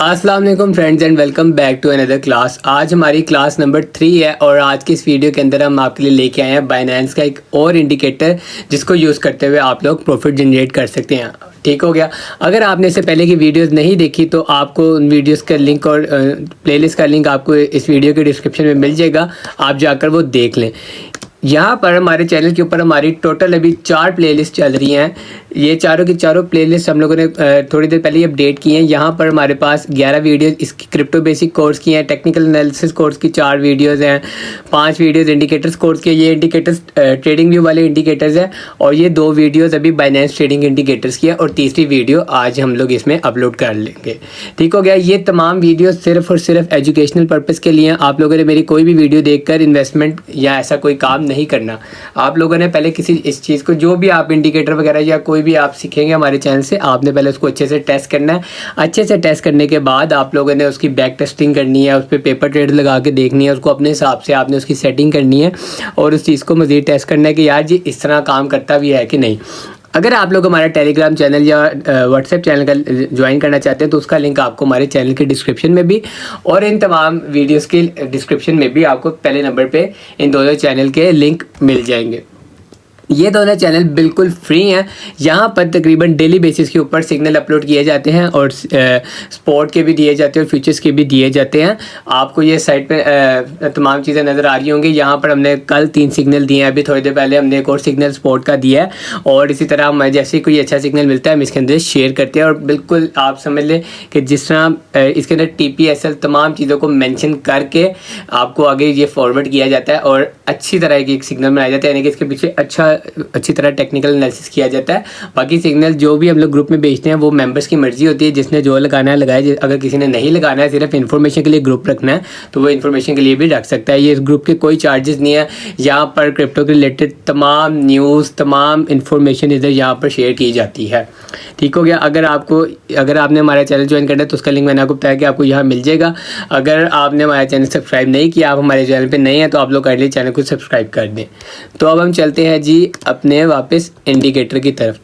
अस्सलाम वालेकुम friends and welcome back to another class. आज हमारी क्लास नंबर 3 है और आज की इस वीडियो के अंदर हम आपके लिए लेके आए हैं बाइनेंस का एक और इंडिकेटर जिसको यूज़ करते हुए आप लोग प्रॉफिट जनरेट कर सकते हैं। ठीक हो गया। अगर आपने इससे पहले की वीडियोस नहीं देखी तो आपको उन वीडियोस का लिंक और प्लेलिस्ट का लिंक आपको इस वीडियो के डिस्क्रिप्शन में मिल जाएगा, आप जाकर वो देख लें। यहाँ पर हमारे चैनल के ऊपर हमारी टोटल अभी 4 प्लेलिस्ट चल रही हैं। ये चारों की चारों प्लेलिस्ट हम लोगों ने थोड़ी देर पहले ही अपडेट की हैं। यहाँ पर हमारे पास 11 वीडियोस इसकी क्रिप्टो बेसिक कोर्स की हैं, टेक्निकल एनालिसिस कोर्स की 4 वीडियोस हैं, 5 वीडियोस इंडिकेटर्स कोर्स के। ये इंडिकेटर्स ट्रेडिंग व्यू वाले इंडिकेटर्स हैं और ये 2 वीडियोस अभी बाइनेंस ट्रेडिंग इंडिकेटर्स की है और तीसरी वीडियो आज हम लोग इसमें अपलोड कर लेंगे। ठीक हो गया। ये तमाम वीडियो सिर्फ और सिर्फ एजुकेशनल पर्पज़ के लिए हैं। आप लोगों ने मेरी कोई भी वीडियो देखकर इन्वेस्टमेंट या ऐसा कोई काम नहीं करना। आप लोगों ने पहले किसी इस चीज़ को, जो भी आप इंडिकेटर वगैरह या कोई भी आप सीखेंगे हमारे चैनल से, आपने पहले उसको अच्छे से टेस्ट करना है। अच्छे से टेस्ट करने के बाद आप लोगों ने उसकी बैक टेस्टिंग करनी है, उस पर पेपर ट्रेड लगा के देखनी है, उसको अपने हिसाब से आपने उसकी सेटिंग करनी है और उस चीज़ को मज़ीद टेस्ट करना है कि यार ये इस तरह काम करता भी है कि नहीं। अगर आप लोग हमारा टेलीग्राम चैनल या व्हाट्सएप चैनल का ज्वाइन करना चाहते हैं तो उसका लिंक आपको हमारे चैनल के डिस्क्रिप्शन में भी और इन तमाम वीडियोस के डिस्क्रिप्शन में भी आपको पहले नंबर पे इन दोनों चैनल के लिंक मिल जाएंगे। ये दोनों चैनल बिल्कुल फ्री हैं। यहाँ पर तकरीबन डेली बेसिस के ऊपर सिग्नल अपलोड किए जाते हैं और स्पॉट के भी दिए जाते हैं और फ्यूचर्स के भी दिए जाते हैं। आपको ये साइट पे तमाम चीज़ें नज़र आ रही होंगी। यहाँ पर हमने कल 3 सिग्नल दिए हैं, अभी थोड़ी देर पहले हमने एक और सिग्नल स्पॉट का दिया है और इसी तरह हम जैसे कोई अच्छा सिग्नल मिलता है हम इसके अंदर शेयर करते हैं और बिल्कुल आप समझ लें कि जिस तरह इसके अंदर TPSL तमाम चीज़ों को मैंशन करके आपको आगे ये फॉरवर्ड किया जाता है और अच्छी तरह की एक सिग्नल बनाया जाता है, यानी कि इसके पीछे अच्छी तरह टेक्निकल एनालिसिस किया जाता है। बाकी सिग्नल जो भी हम लोग ग्रुप में भेजते हैं वो मेंबर्स की मर्जी होती है, जिसने जो लगाना है लगाए। अगर किसी ने नहीं लगाना है, सिर्फ इन्फॉर्मेशन के लिए ग्रुप रखना है तो वो इन्फॉर्मेशन के लिए भी रख सकता है। ये इस ग्रुप के कोई चार्जेस नहीं है। यहाँ पर क्रिप्टो के रिलेटेड तमाम न्यूज़, तमाम इन्फॉर्मेशन इधर यहाँ पर शेयर की जाती है। ठीक हो गया। अगर आपने हमारा चैनल ज्वाइन करना है तो उसका लिंक मैंने आपको बताया कि आपको यहाँ मिल जाएगा। अगर आपने हमारा चैनल सब्सक्राइब नहीं किया, आप हमारे चैनल पर नए हैं तो आप लोग काइंडली चैनल को सब्सक्राइब कर दें। तो अब हम चलते हैं जी अपने वापस इंडिकेटर की तरफ।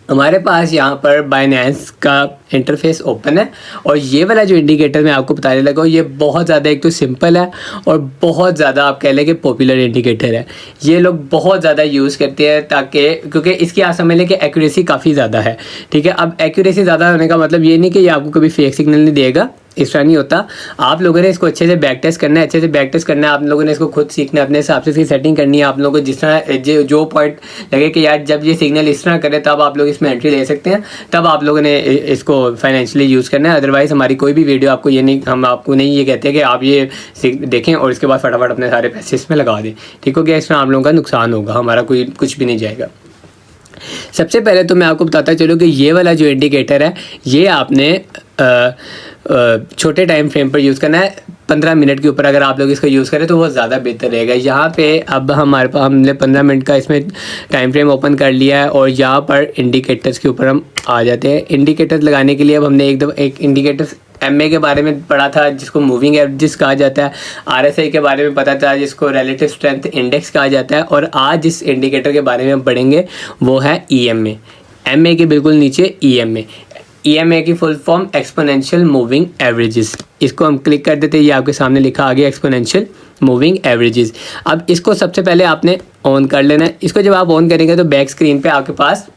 हमारे पास यहाँ पर बाइनेंस का इंटरफेस ओपन है और ये वाला जो इंडिकेटर मैं आपको बताने लगा हूँ ये बहुत ज़्यादा एक तो सिंपल है और बहुत ज़्यादा आप कह लें कि पॉपुलर इंडिकेटर है। ये लोग बहुत ज़्यादा यूज़ करते हैं ताकि क्योंकि इसकी आप समझ लें कि एक्यूरेसी काफ़ी ज़्यादा है। ठीक है। अब एक्यूरेसी ज़्यादा होने का मतलब ये नहीं कि ये आपको कभी फेक सिग्नल नहीं देगा, इस तरह नहीं होता। आप लोगों ने इसको अच्छे से बैक टेस्ट करना है, अच्छे से बैक टेस्ट करना है। आप लोगों ने इसको खुद सीखना है, अपने हिसाब से इसकी सेटिंग करनी है। आप लोगों को जिस तरह जो पॉइंट लगे कि यार जब ये सिग्नल इस तरह करे तब आप लोग इसमें एंट्री ले सकते हैं, तब आप लोगों ने इसको फाइनेंशियली यूज़ करना है। अदरवाइज़ हमारी कोई भी वीडियो आपको ये नहीं, हम आपको नहीं ये कहते हैं कि आप ये देखें और इसके बाद फटाफट अपने सारे पैसे इसमें लगा दें। ठीक हो गया। इस तरह आप लोगों का नुकसान होगा, हमारा कोई कुछ भी नहीं जाएगा। सबसे पहले तो मैं आपको बताता चलूँ कि ये वाला जो इंडिकेटर है ये आपने छोटे टाइम फ्रेम पर यूज़ करना है। 15 मिनट के ऊपर अगर आप लोग इसका यूज़ करें तो वो ज़्यादा बेहतर रहेगा। यहाँ पे अब हमने 15 मिनट का इसमें टाइम फ्रेम ओपन कर लिया है और यहाँ पर इंडिकेटर्स के ऊपर हम आ जाते हैं। इंडिकेटर्स लगाने के लिए अब हमने एक इंडिकेटर्स MA के बारे में पढ़ा था जिसको मूविंग एवरेजेस कहा जाता है, RSI के बारे में पता था जिसको रिलेटिव स्ट्रेंथ इंडेक्स कहा जाता है और आज जिस इंडिकेटर के बारे में हम पढ़ेंगे वो है EMA। MA के बिल्कुल नीचे EMA की full form exponential moving averages. इसको हम क्लिक कर देते हैं, ये आपके सामने लिखा आ गया एक्सपोनेंशियल मूविंग एवरेजेस। अब इसको सबसे पहले आपने ऑन कर लेना है। इसको जब आप ऑन करेंगे तो बैक स्क्रीन पे आपके पास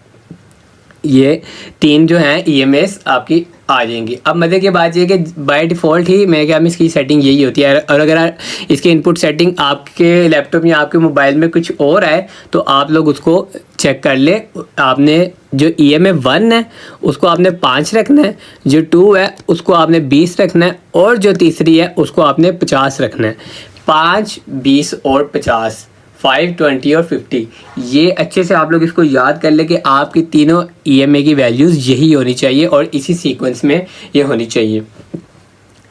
ये 3 जो हैं EMAs आपकी आ जाएंगी। अब मज़े की बात ये कि बाय डिफ़ॉल्ट ही मेरे ख्याल में इसकी सेटिंग यही होती है और अगर इसकी इनपुट सेटिंग आपके लैपटॉप या आपके मोबाइल में कुछ और है तो आप लोग उसको चेक कर ले। आपने जो EMA 1 है उसको आपने 5 रखना है, जो 2 है उसको आपने 20 रखना है और जो तीसरी है उसको आपने 50 रखना है। 5, 20 और 50, 5, 20 और 50। ये अच्छे से आप लोग इसको याद कर ले कि आपकी तीनों EMA की वैल्यूज़ यही होनी चाहिए और इसी सीक्वेंस में ये होनी चाहिए।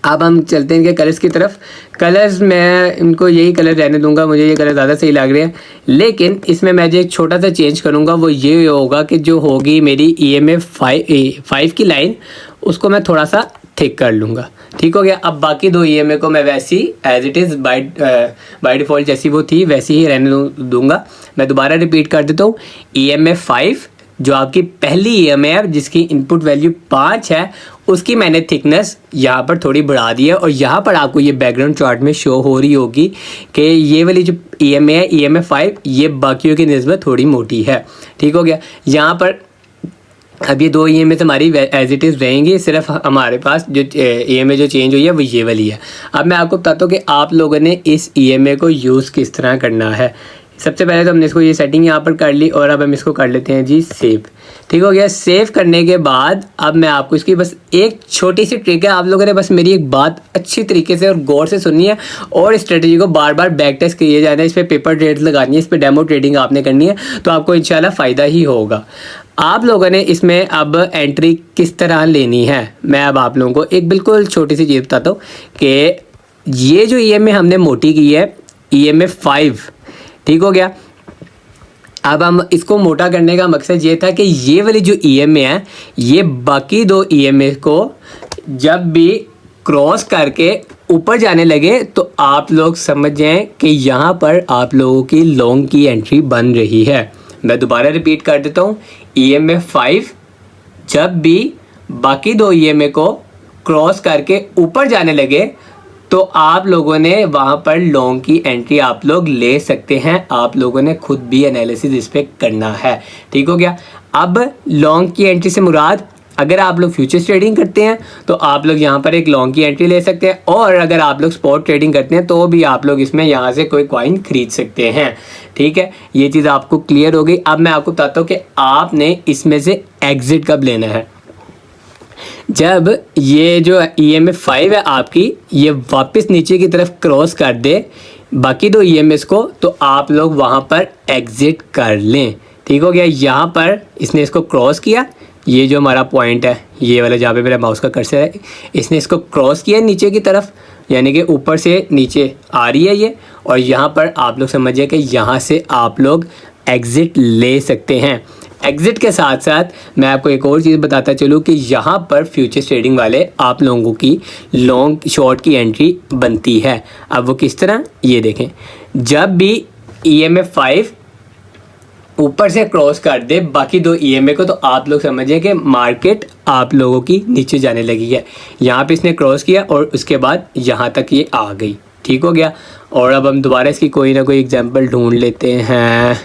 अब हम चलते हैं इनके कलर्स की तरफ। कलर्स मैं इनको यही कलर रहने दूंगा, मुझे ये कलर ज़्यादा सही लग रहे हैं, लेकिन इसमें मैं जो एक छोटा सा चेंज करूंगा वो ये होगा कि जो होगी मेरी EMA 5 की लाइन उसको मैं थोड़ा सा थिक कर लूँगा। ठीक हो गया। अब बाकी 2 EMA को मैं वैसी as it is by default जैसी वो थी वैसी ही रहने दूँगा। मैं दोबारा रिपीट कर देता हूँ। EMA 5 जो आपकी पहली EMI है जिसकी इनपुट वैल्यू 5 है, उसकी मैंने थिकनेस यहाँ पर थोड़ी बढ़ा दी है और यहाँ पर आपको ये बैकग्राउंड चार्ट में शो हो रही होगी कि ये वाली जो EMI है EMI 5 ये बाकियों की निस्बत थोड़ी मोटी है। ठीक हो गया। यहाँ पर अब ये 2 EMI हमारी एज इट इज़ रहेंगी, सिर्फ हमारे पास जो EMI जो चेंज हुई है वो ये वाली है। अब मैं आपको बताता हूँ कि आप लोगों ने इस EMI को यूज़ किस तरह करना है। सबसे पहले तो हमने इसको ये सेटिंग यहाँ पर कर ली और अब हम इसको कर लेते हैं जी सेव। ठीक हो गया। सेव करने के बाद अब मैं आपको इसकी बस एक छोटी सी ट्रिक है, आप लोगों ने बस मेरी एक बात अच्छी तरीके से और गौर से सुननी है और स्ट्रेटजी को बार बार बैक टेस्ट किए जाना है। इस पर पेपर ट्रेड्स लगानी है, इस पर डेमो ट्रेडिंग आपने करनी है, तो आपको इंशाल्लाह फ़ायदा ही होगा। आप लोगों ने इसमें अब एंट्री किस तरह लेनी है, मैं अब आप लोगों को एक बिल्कुल छोटी सी चीज़ बताता हूँ कि ये जो EMI हमने मोटी की है EMI 5, ठीक हो गया। अब हम इसको मोटा करने का मकसद ये था कि ये वाली जो EMI है ये बाकी 2 EMI को जब भी क्रॉस करके ऊपर जाने लगे तो आप लोग समझ जाएं कि यहाँ पर आप लोगों की लॉन्ग की एंट्री बन रही है। मैं दोबारा रिपीट कर देता हूँ, EMI 5 जब भी बाकी 2 EMI को क्रॉस करके ऊपर जाने लगे तो आप लोगों ने वहाँ पर लॉन्ग की एंट्री आप लोग ले सकते हैं। आप लोगों ने खुद भी एनालिसिस इस पर करना है। ठीक हो गया। अब लॉन्ग की एंट्री से मुराद, अगर आप लोग फ्यूचर्स ट्रेडिंग करते हैं तो आप लोग यहाँ पर एक लॉन्ग की एंट्री ले सकते हैं और अगर आप लोग स्पॉट ट्रेडिंग करते हैं तो भी आप लोग इसमें यहाँ से कोई कॉइन खरीद सकते हैं। ठीक है, ये चीज़ आपको क्लियर हो गई। अब मैं आपको बताता हूँ कि आपने इसमें से एग्ज़िट कब लेना है। जब ये जो EMI 5 है आपकी ये वापस नीचे की तरफ क्रॉस कर दे बाकी 2 EMIs को, तो आप लोग वहाँ पर एग्ज़िट कर लें। ठीक हो गया। यहाँ पर इसने इसको क्रॉस किया, ये जो हमारा पॉइंट है ये वाला जहाँ पे मेरा माउस का कर्सर है, इसने इसको क्रॉस किया नीचे की तरफ, यानी कि ऊपर से नीचे आ रही है ये, और यहाँ पर आप लोग समझिए कि यहाँ से आप लोग एग्ज़िट ले सकते हैं। एग्ज़िट के साथ साथ मैं आपको एक और चीज़ बताता चलूँ कि यहाँ पर फ्यूचर्स ट्रेडिंग वाले आप लोगों की लॉन्ग शॉर्ट की एंट्री बनती है। अब वो किस तरह, ये देखें, जब भी EMI 5 ऊपर से क्रॉस कर दे बाकी 2 EMI को तो आप लोग समझिए कि मार्केट आप लोगों की नीचे जाने लगी है। यहाँ पे इसने क्रॉस किया और उसके बाद यहाँ तक ये आ गई। ठीक हो गया। और अब हम दोबारा इसकी कोई ना कोई एग्जांपल ढूंढ लेते हैं,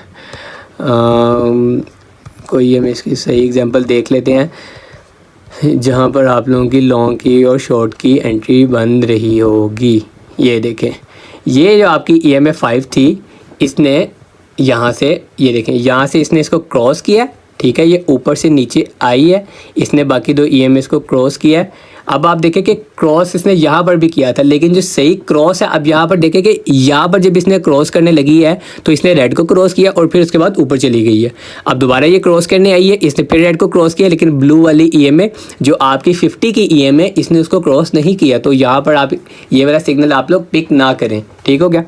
कोई हम इसकी सही एग्जांपल देख लेते हैं जहाँ पर आप लोगों की लॉन्ग की और शॉर्ट की एंट्री बन रही होगी। ये देखें, ये जो आपकी EMI 5 थी इसने यहाँ से, ये देखें, यहाँ से इसने इसको क्रॉस किया। ठीक है, ये ऊपर से नीचे आई है, इसने बाकी 2 EMIs को क्रॉस किया है। अब आप देखें कि क्रॉस इसने यहाँ पर भी किया था, लेकिन जो सही क्रॉस है, अब यहाँ पर देखें कि यहाँ पर जब इसने क्रॉस करने लगी है तो इसने रेड को क्रॉस किया और फिर उसके बाद ऊपर चली गई है। अब दोबारा ये क्रॉस करने आई है, इसने फिर रेड को क्रॉस किया, लेकिन ब्लू वाली EMI जो आपकी 50 की EMI इसने उसको क्रॉस नहीं किया। तो यहाँ पर आप ये वाला सिग्नल आप लोग पिक ना करें। ठीक हो गया।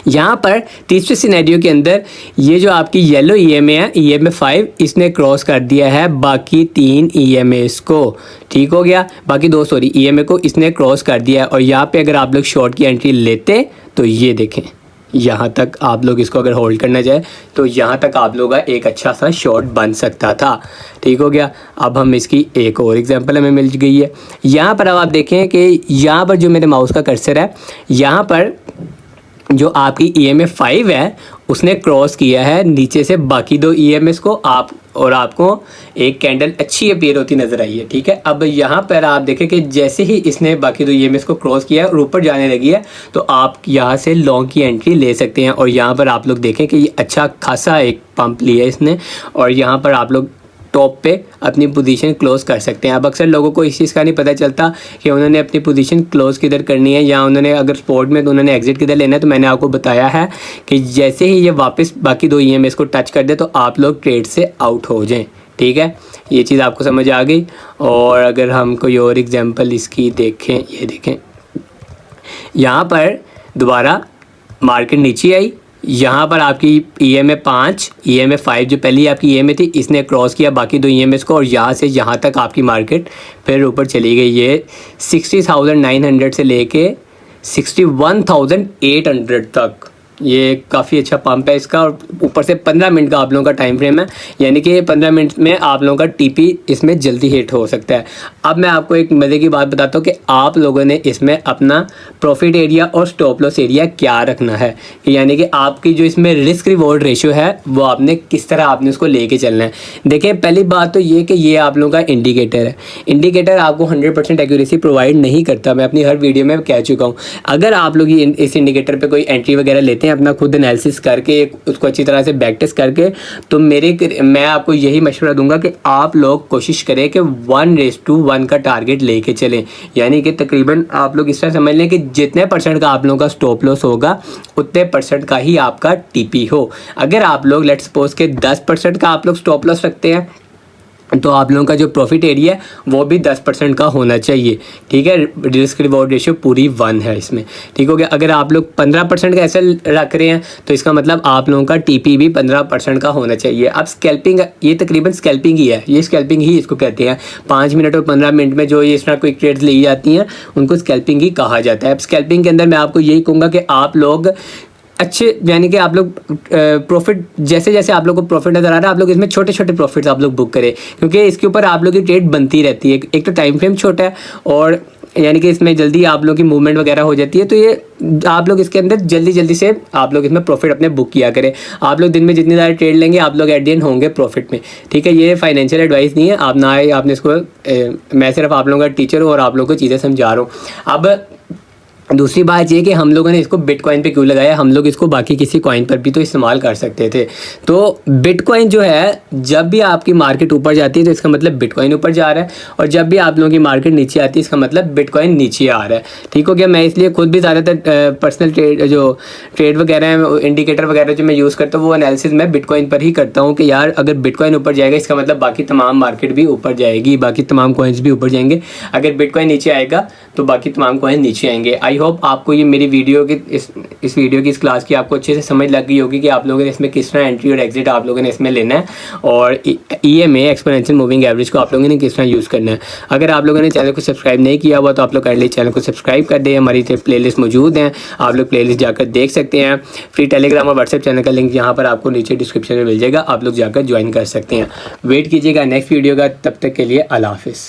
यहाँ पर तीसरे सिनेरियो के अंदर ये जो आपकी येलो EMI है EMI 5 इसने क्रॉस कर दिया है बाकी 3 EMIs को। ठीक हो गया। बाकी 2 EMI को इसने क्रॉस कर दिया है और यहाँ पे अगर आप लोग शॉर्ट की एंट्री लेते तो ये देखें, यहाँ तक आप लोग इसको अगर होल्ड करना चाहे तो यहाँ तक आप लोग का एक अच्छा सा शॉर्ट बन सकता था। ठीक हो गया। अब हम इसकी एक और एग्जांपल हमें मिल गई है। यहाँ पर अब आप देखें कि यहाँ पर जो मेरे माउस का कर्सर है, यहाँ पर जो आपकी EMI 5 है उसने क्रॉस किया है नीचे से बाकी 2 EMIs को, आप और आपको एक कैंडल अच्छी अपीयर होती नज़र आई है। ठीक है। अब यहाँ पर आप देखें कि जैसे ही इसने बाकी 2 EMIs को क्रॉस किया है और ऊपर जाने लगी है तो आप यहाँ से लॉन्ग की एंट्री ले सकते हैं। और यहाँ पर आप लोग देखें कि ये अच्छा खासा एक पंप लिया है इसने और यहाँ पर आप लोग टॉप पे अपनी पोजीशन क्लोज कर सकते हैं। अब अक्सर लोगों को इस चीज़ का नहीं पता चलता कि उन्होंने अपनी पोजीशन क्लोज किधर करनी है या उन्होंने अगर स्पॉट में तो उन्होंने एग्जिट किधर लेना है। तो मैंने आपको बताया है कि जैसे ही ये वापस बाकी 2 EMIs को टच कर दे तो आप लोग ट्रेड से आउट हो जाएं। ठीक है, ये चीज़ आपको समझ आ गई। और अगर हम कोई और एग्जाम्पल इसकी देखें, ये देखें, यहाँ पर दोबारा मार्केट नीचे आई, यहाँ पर आपकी EMI 5 EMI 5 जो पहली आपकी EMI थी इसने क्रॉस किया बाकी 2 EMIs को और यहाँ से यहाँ तक आपकी मार्केट फिर ऊपर चली गई। ये 60,900 से लेके 61,800 तक ये काफ़ी अच्छा पंप है इसका, और ऊपर से 15 मिनट का आप लोगों का टाइम फ्रेम है, यानी कि 15 मिनट में आप लोगों का टीपी इसमें जल्दी हिट हो सकता है। अब मैं आपको एक मज़े की बात बताता हूँ कि आप लोगों ने इसमें अपना प्रॉफिट एरिया और स्टॉप लॉस एरिया क्या रखना है, यानी कि आपकी जो इसमें रिस्क रिवॉर्ड रेशियो है वो आपने किस तरह आपने उसको लेके चलना है। देखिए पहली बात तो ये कि ये आप लोगों का इंडिकेटर है। इंडिकेटर आपको 100% एक्यूरेसी प्रोवाइड नहीं करता, मैं अपनी हर वीडियो में कह चुका हूँ। अगर आप लोग इस इंडिकेटर पे कोई एंट्री वगैरह लेते हैं अपना खुद एनालिसिस करके, उसको अच्छी तरह से बैक टेस्ट करके, तो मैं आपको यही मशवरा दूंगा कि आप लोग कोशिश करें कि 1:1 का टारगेट लेके चलें, यानी कि तकरीबन आप लोग इस तरह समझ लें कि जितने % का आप लोगों का स्टॉप लॉस होगा उतने % का ही आपका टीपी हो। अगर आप लोग लेट्स सपोज के 10% का आप लोग स्टॉप लॉस रखते हैं तो आप लोगों का जो प्रॉफिट एरिया है वो भी 10% का होना चाहिए, ठीक है। रिस्क रिवॉर्ड रेशियो पूरी 1 है इसमें, ठीक हो गया। अगर आप लोग 15% का ऐसे रख रहे हैं तो इसका मतलब आप लोगों का टीपी भी 15% का होना चाहिए। अब स्कैल्पिंग, ये तकरीबन स्कैल्पिंग ही है, ये स्कैल्पिंग ही इसको कहते हैं। 5 मिनट और 15 मिनट में जो ये इस तरह क्विक ट्रेड्स ली जाती हैं उनको स्कैल्पिंग ही कहा जाता है। अब स्कैल्पिंग के अंदर मैं आपको यही कहूँगा कि आप लोग अच्छे, यानी कि आप लोग प्रॉफिट, जैसे जैसे आप लोग को प्रॉफिट नज़र आ रहा है आप लोग इसमें छोटे छोटे प्रॉफिट्स आप लोग बुक करें, क्योंकि इसके ऊपर आप लोग की ट्रेड बनती रहती है। एक तो टाइम फ्रेम छोटा है और यानी कि इसमें जल्दी आप लोग की मूवमेंट वगैरह हो जाती है, तो ये आप लोग इसके अंदर जल्दी जल्दी से आप लोग इसमें प्रॉफिट अपने बुक किया करें। आप लोग दिन में जितनी ज़्यादा ट्रेड लेंगे आप लोग एट द एंड होंगे प्रॉफिट में, ठीक है। ये फाइनेंशियल एडवाइस नहीं है, आप ना आए, आपने इसको मैं सिर्फ आप लोगों का टीचर हूँ और आप लोगों को चीज़ें समझा रहा हूँ। अब दूसरी बात ये कि हम लोगों ने इसको बिटकॉइन पे क्यों लगाया, हम लोग इसको बाकी किसी कॉइन पर भी तो इस्तेमाल कर सकते थे। तो बिटकॉइन जो है जब भी आपकी मार्केट ऊपर जाती है तो इसका मतलब बिटकॉइन ऊपर जा रहा है, और जब भी आप लोगों की मार्केट नीचे आती है इसका मतलब बिटकॉइन नीचे आ रहा है, ठीक हो गया। मैं इसलिए खुद भी ज़्यादातर पर्सनल ट्रेड वगैरह है, इंडिकेटर वगैरह जो मैं यूज़ करता हूँ वो एनालिसिस मैं बिटकॉइन पर ही करता हूँ कि यार अगर बिटकॉइन ऊपर जाएगा इसका मतलब बाकी तमाम मार्केट भी ऊपर जाएगी, बाकी तमाम कॉइन्स भी ऊपर जाएंगे। अगर बिटकॉइन नीचे आएगा तो बाकी तमाम कॉइन नीचे आएंगे। आई होप आपको ये मेरी वीडियो की इस वीडियो की, इस क्लास की आपको अच्छे से समझ लग गई होगी कि आप लोगों ने इसमें किस तरह एंट्री और एग्जिट आप लोगों ने इसमें लेना है, और EMA एक्सपोनेंशियल मूविंग एवरेज को आप लोगों ने किस तरह यूज़ करना है। अगर आप लोगों ने चैनल को सब्सक्राइब नहीं किया हुआ तो आप लोग काइंडली चैनल को सब्सक्राइब कर दें। हमारी प्लेलिस्ट मौजूद हैं, आप लोग प्लेलिस्ट जाकर देख सकते हैं। फ्री टेलीग्राम और व्हाट्सएप चैनल का लिंक यहाँ पर आपको नीचे डिस्क्रिप्शन में मिल जाएगा, आप लोग जाकर ज्वाइन कर सकते हैं। वेट कीजिएगा नेक्स्ट वीडियो का, तब तक के लिए अल्लाह हाफिज़।